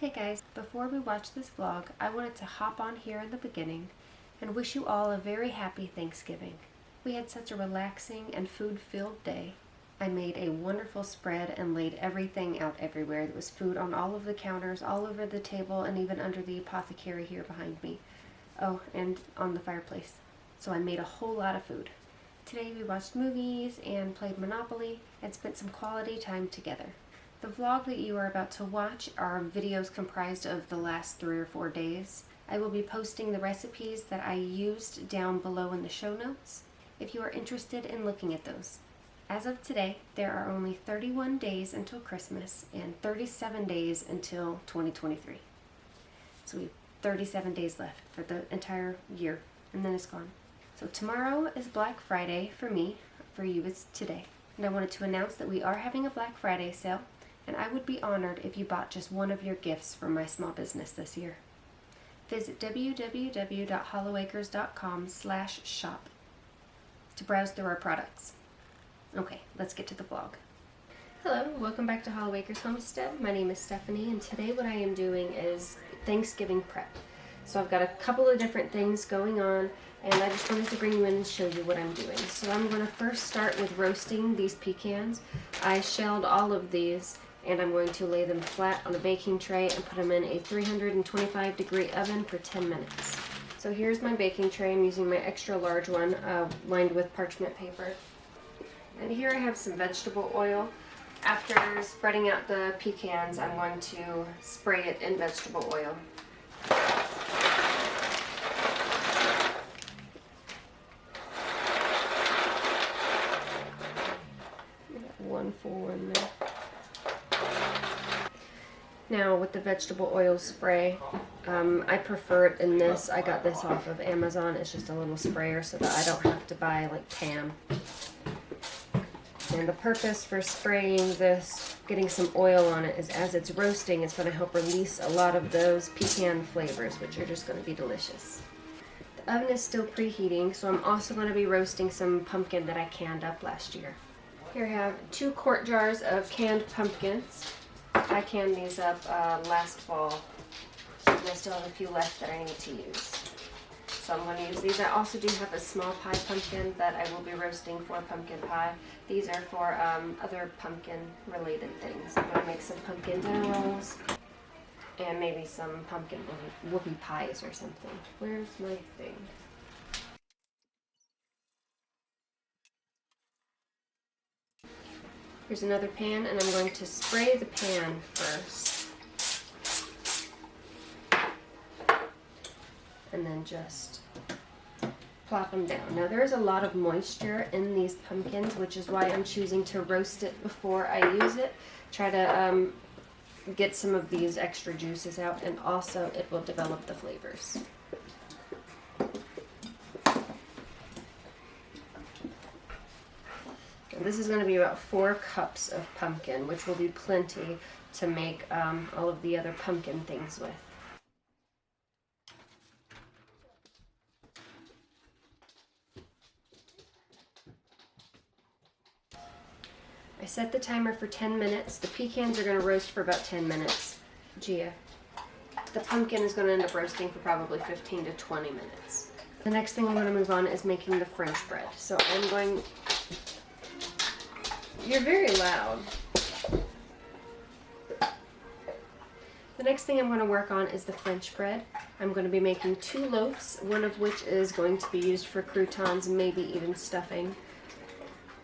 Hey guys, before we watch this vlog, I wanted to hop on here in the beginning and wish you all a very happy Thanksgiving. We had such a relaxing and food-filled day. I made a wonderful spread and laid everything out everywhere. There was food on all of the counters, all over the table, and even under the apothecary here behind me. Oh, and on the fireplace. So I made a whole lot of food. Today we watched movies and played Monopoly and spent some quality time together. The vlog that you are about to watch are videos comprised of the last 3 or 4 days. I will be posting the recipes that I used down below in the show notes if you are interested in looking at those. As of today, there are only 31 days until Christmas and 37 days until 2023. So we have 37 days left for the entire year, and then it's gone. So tomorrow is Black Friday for me. For you it's today. And I wanted to announce that we are having a Black Friday sale, and I would be honored if you bought just one of your gifts for my small business this year. Visit www.hollowacres.com/shop to browse through our products. Okay, let's get to the vlog. Hello, welcome back to Hollow Acres Homestead. My name is Stephanie, and today what I am doing is Thanksgiving prep. So I've got a couple of different things going on, and I just wanted to bring you in and show you what I'm doing. So I'm going to first start with roasting these pecans. I shelled all of these, and I'm going to lay them flat on a baking tray and put them in a 325-degree oven for 10 minutes. So here's my baking tray. I'm using my extra large one lined with parchment paper. And here I have some vegetable oil. After spreading out the pecans, I'm going to spray it in vegetable oil. One full one there. Now with the vegetable oil spray, I prefer it in this. I got this off of Amazon. It's just a little sprayer so that I don't have to buy like Pam. And the purpose for spraying this, getting some oil on it, is as it's roasting, it's going to help release a lot of those pecan flavors, which are just going to be delicious. The oven is still preheating, so I'm also going to be roasting some pumpkin that I canned up last year. Here I have 2 quart jars of canned pumpkins. I canned these up last fall, and I still have a few left that I need to use. So I'm going to use these. I also do have a small pie pumpkin that I will be roasting for pumpkin pie. These are for other pumpkin related things. I'm going to make some pumpkin dinner rolls and maybe some pumpkin whoopie pies or something. Where's my thing? Here's another pan, and I'm going to spray the pan first. And then just plop them down. Now there's a lot of moisture in these pumpkins, which is why I'm choosing to roast it before I use it. Try to get some of these extra juices out, and also it will develop the flavors. This is going to be about 4 cups of pumpkin, which will be plenty to make all of the other pumpkin things with. I set the timer for 10 minutes. The pecans are going to roast for about 10 minutes. Gia. The pumpkin is going to end up roasting for probably 15 to 20 minutes. The next thing I'm going to move on is making the French bread. So I'm going... You're very loud. The next thing I'm going to work on is the French bread. I'm going to be making 2 loaves, one of which is going to be used for croutons, maybe even stuffing.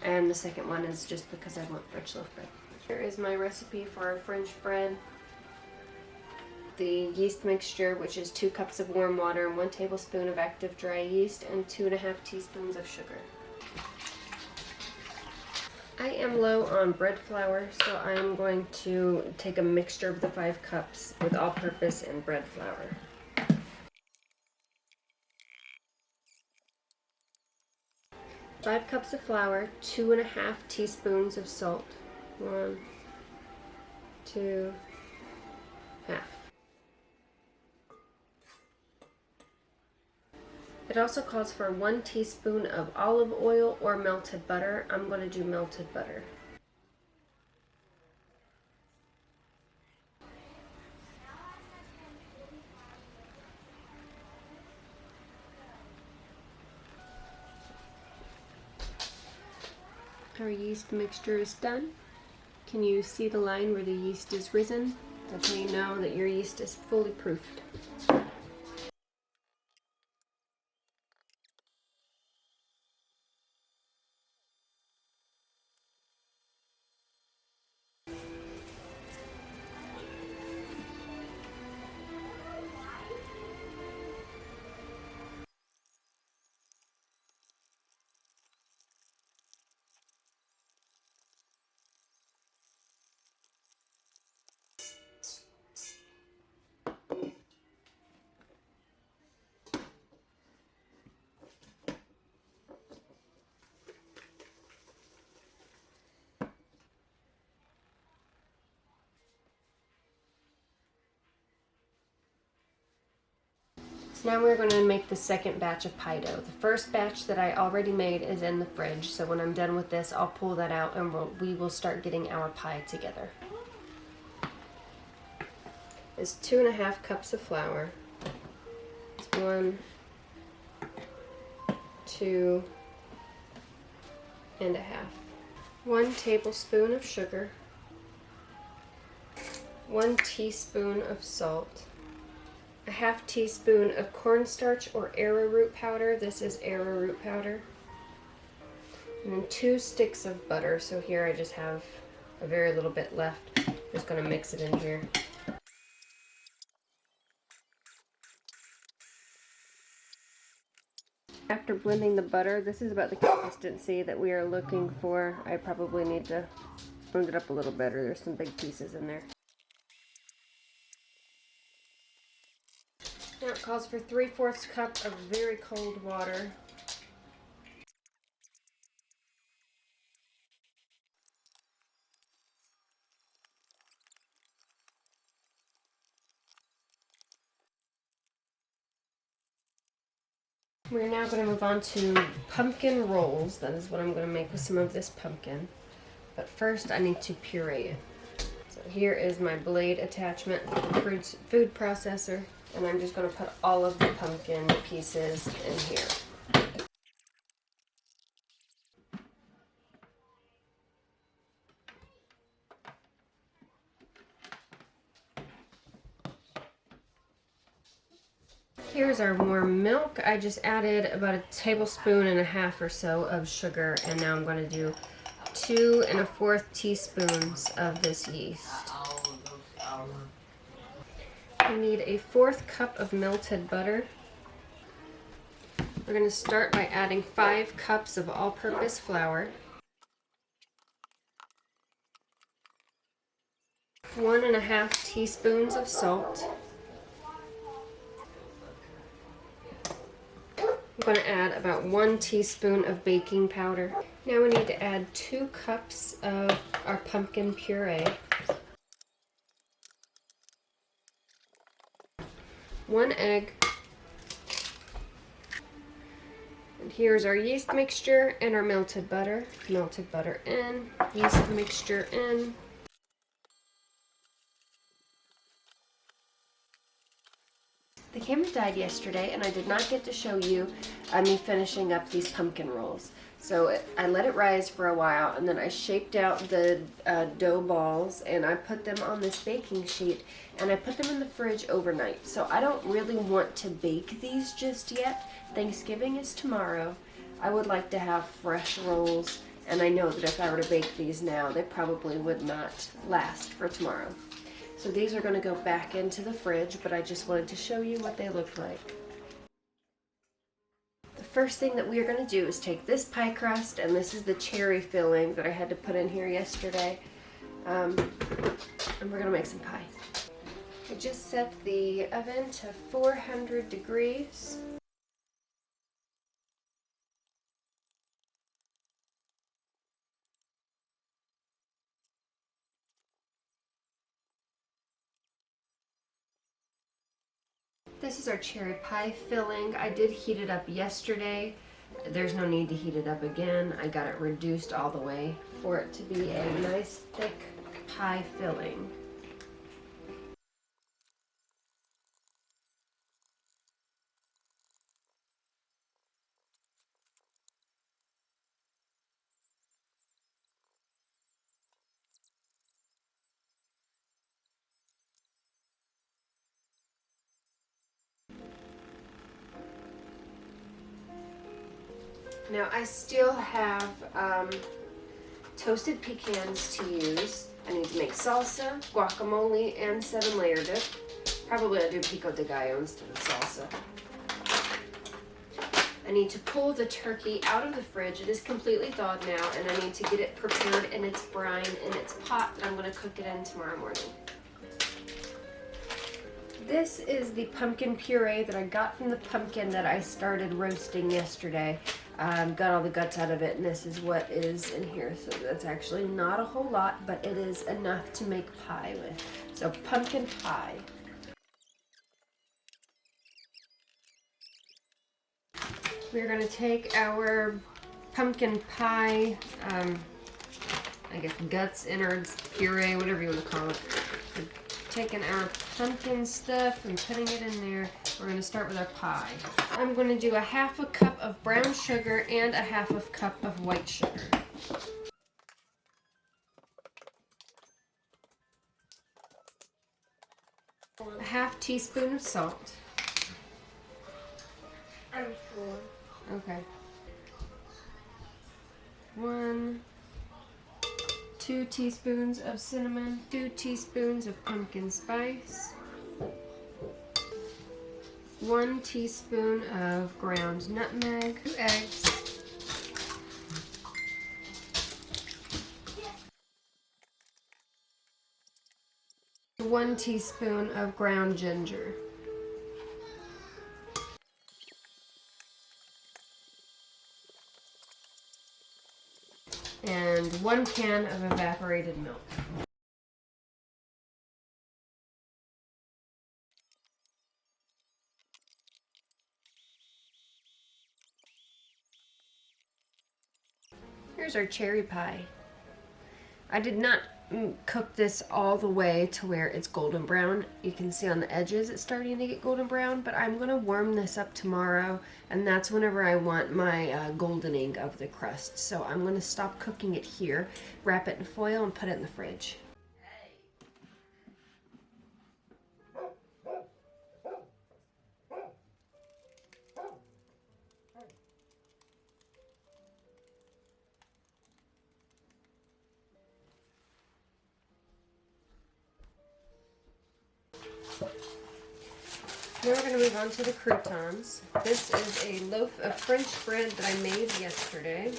And the second one is just because I want French loaf bread. Here is my recipe for French bread. The yeast mixture, which is 2 cups of warm water and 1 tablespoon of active dry yeast and 2.5 teaspoons of sugar. I am low on bread flour, so I'm going to take a mixture of the 5 cups with all-purpose and bread flour. Five cups of flour, 2.5 teaspoons of salt. 1, 2, half. It also calls for 1 teaspoon of olive oil or melted butter. I'm going to do melted butter. Our yeast mixture is done. Can you see the line where the yeast is risen? That's how you know that your yeast is fully proofed. So now we're going to make the second batch of pie dough. The first batch that I already made is in the fridge, so when I'm done with this, I'll pull that out and we will start getting our pie together. It's 2.5 cups of flour. It's 1, 2 and a half. 1 tablespoon of sugar. 1 teaspoon of salt. A 1/2 teaspoon of cornstarch or arrowroot powder. This is arrowroot powder. And then 2 sticks of butter. So here I just have a very little bit left. I'm just going to mix it in here. After blending the butter, this is about the consistency that we are looking for. I probably need to blend it up a little better. There's some big pieces in there. Now it calls for 3/4 cup of very cold water. We're now going to move on to pumpkin rolls. That is what I'm going to make with some of this pumpkin. But first I need to puree it. So here is my blade attachment for the food processor. And I'm just going to put all of the pumpkin pieces in here. Here's our warm milk. I just added about 1.5 tablespoons or so of sugar, and now I'm going to do 2 1/4 teaspoons of this yeast. We need a 1/4 cup of melted butter. We're going to start by adding 5 cups of all-purpose flour, 1 1/2 teaspoons of salt. I'm going to add about 1 teaspoon of baking powder. Now we need to add 2 cups of our pumpkin puree, 1 egg, and here's our yeast mixture and our melted butter. Melted butter in, yeast mixture in. The camera died yesterday and I did not get to show you me finishing up these pumpkin rolls. So I let it rise for a while and then I shaped out the dough balls and I put them on this baking sheet and I put them in the fridge overnight. So I don't really want to bake these just yet. Thanksgiving is tomorrow. I would like to have fresh rolls, and I know that if I were to bake these now, they probably would not last for tomorrow. So these are going to go back into the fridge, but I just wanted to show you what they look like. The first thing that we are going to do is take this pie crust, and this is the cherry filling that I had to put in here yesterday, and we're going to make some pie. I just set the oven to 400 degrees. This is our cherry pie filling. I did heat it up yesterday. There's no need to heat it up again. I got it reduced all the way for it to be a nice thick pie filling. Now I still have toasted pecans to use. I need to make salsa, guacamole, and 7-layer dip. Probably I'll do pico de gallo instead of salsa. I need to pull the turkey out of the fridge. It is completely thawed now, and I need to get it prepared in its brine in its pot that I'm going to cook it in tomorrow morning. This is the pumpkin puree that I got from the pumpkin that I started roasting yesterday. Got all the guts out of it, and this is what is in here. So that's actually not a whole lot, but it is enough to make pie with. So pumpkin pie. We're going to take our pumpkin pie, I guess guts, innards, puree, whatever you want to call it. We're taking our pumpkin stuff and putting it in there. We're going to start with our pie. I'm going to do a 1/2 cup of brown sugar and a 1/2 cup of white sugar. A 1/2 teaspoon of salt. I'm full. Okay. 2 teaspoons of cinnamon, 2 teaspoons of pumpkin spice, 1 teaspoon of ground nutmeg, 2 eggs, 1 teaspoon of ground ginger. And 1 can of evaporated milk. Here's our cherry pie. I did not cook this all the way to where it's golden brown. You can see on the edges it's starting to get golden brown, but I'm going to warm this up tomorrow, and that's whenever I want my goldening of the crust. So I'm going to stop cooking it here, wrap it in foil, and put it in the fridge. Now we're going to move on to the croutons. This is a loaf of French bread that I made yesterday.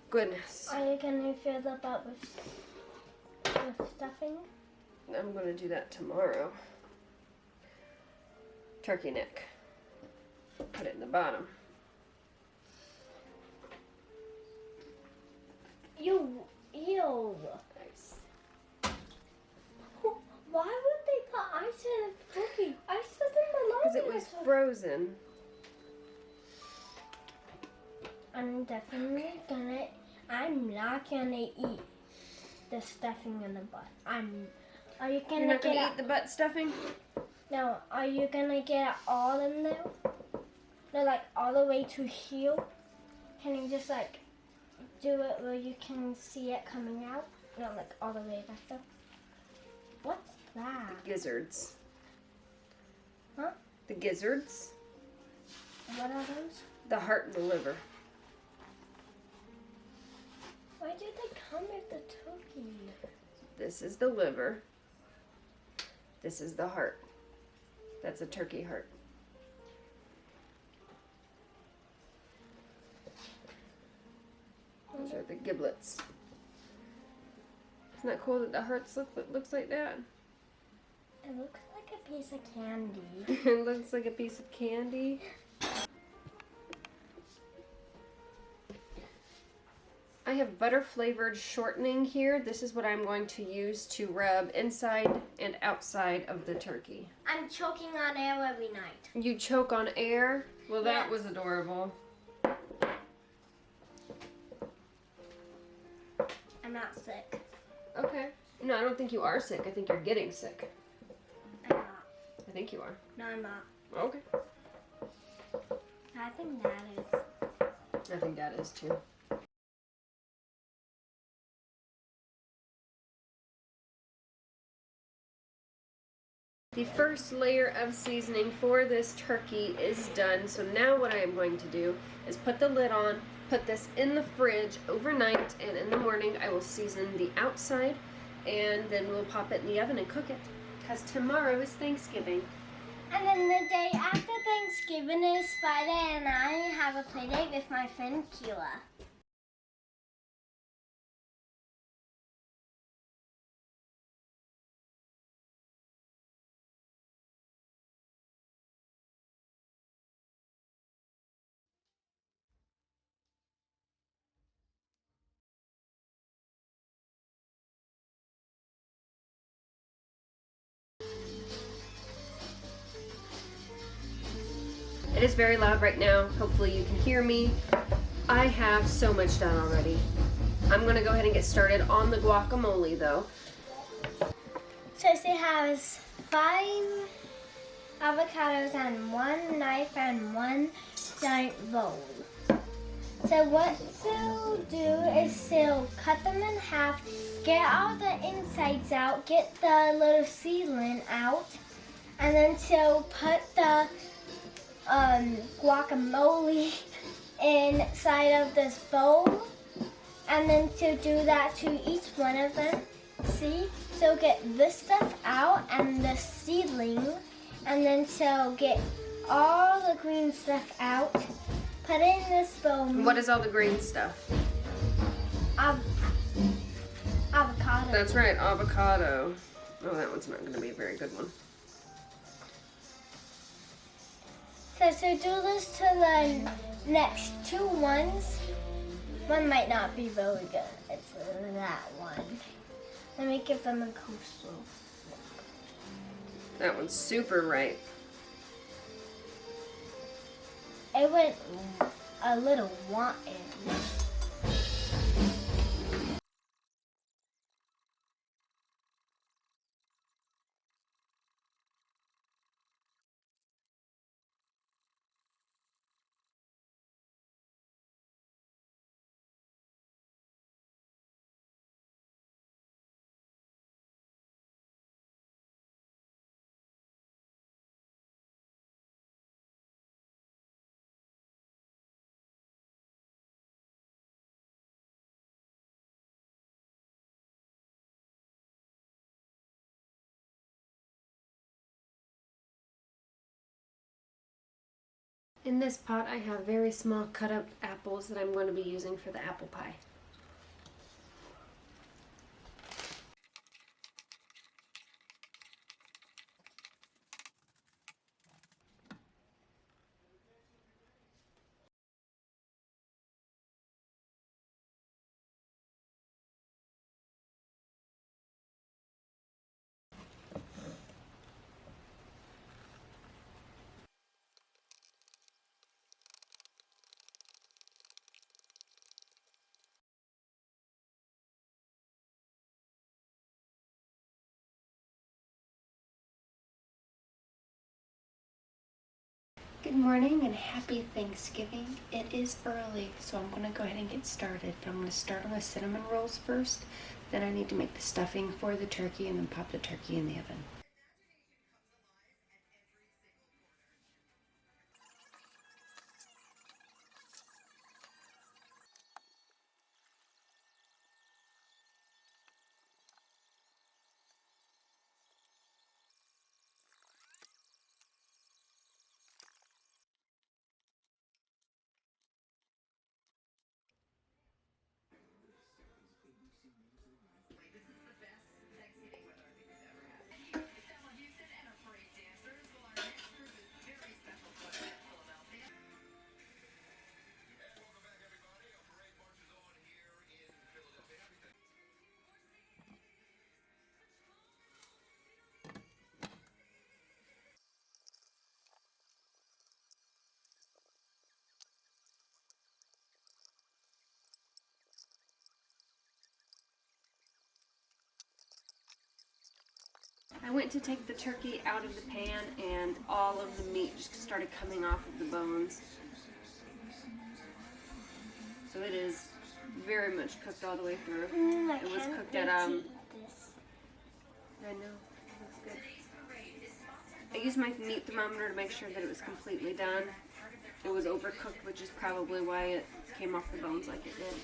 Goodness. Are you going to fill the pot with stuffing? I'm going to do that tomorrow. Turkey neck. Put it in the bottom. Ew. Nice. Why would they put ice in a cookie? Ice doesn't belong Because it in a was cookie. frozen. I'm not gonna eat the stuffing in the butt. Are you gonna You're not get going to eat the butt stuffing? No, are you gonna get it all in there? No, like all the way to here? Can you just like do it where you can see it coming out? No, like all the way back there. What's that? Gizzards. Huh? The gizzards. What are those? The heart and the liver. Why did they come with the turkey? This is the liver. This is the heart. That's a turkey heart. Those are the giblets. Isn't that cool that the hearts looks like that? It looks like a piece of candy. It looks like a piece of candy. I have butter flavored shortening here. This is what I'm going to use to rub inside and outside of the turkey. I'm choking on air every night. You choke on air? Well, that Yeah. was adorable. I'm not sick. Okay. No, I don't think you are sick. I think you're getting sick. I'm not. I think you are. No, I'm not. Okay. I think that is. I think that is too. The first layer of seasoning for this turkey is done, so now what I am going to do is put the lid on, put this in the fridge overnight, and in the morning I will season the outside, and then we'll pop it in the oven and cook it, because tomorrow is Thanksgiving. And then the day after Thanksgiving is Friday, and I have a play date with my friend Keela. It is very loud right now. Hopefully you can hear me. I have so much done already. I'm going to go ahead and get started on the guacamole though. So she has 5 avocados and 1 knife and 1 giant bowl. So what she'll do is she'll cut them in half, get all the insides out, get the little seedling out, and then she'll put the guacamole inside of this bowl, and then to do that to each one of them. See, so get this stuff out and the seedling, and then so get all the green stuff out, put it in this bowl. What is all the green stuff? Avocado. That's right, avocado. Oh, that one's not going to be a very good one. So do this to the next 2 ones. One might not be very good. It's that one. Let me give them a coastal. That one's super ripe. It went a little wanted. In this pot I have very small cut up apples that I'm going to be using for the apple pie. Good morning and happy Thanksgiving. It is early, so I'm going to go ahead and get started. But I'm going to start on the cinnamon rolls first. Then I need to make the stuffing for the turkey and then pop the turkey in the oven. I went to take the turkey out of the pan and all of the meat just started coming off of the bones. So it is very much cooked all the way through. It was cooked at I know, it looks good. I used my meat thermometer to make sure that it was completely done. It was overcooked, which is probably why it came off the bones like it did.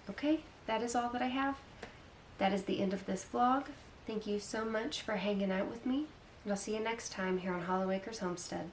Okay, that is all that I have. That is the end of this vlog. Thank you so much for hanging out with me, and I'll see you next time here on Hollowacres Homestead.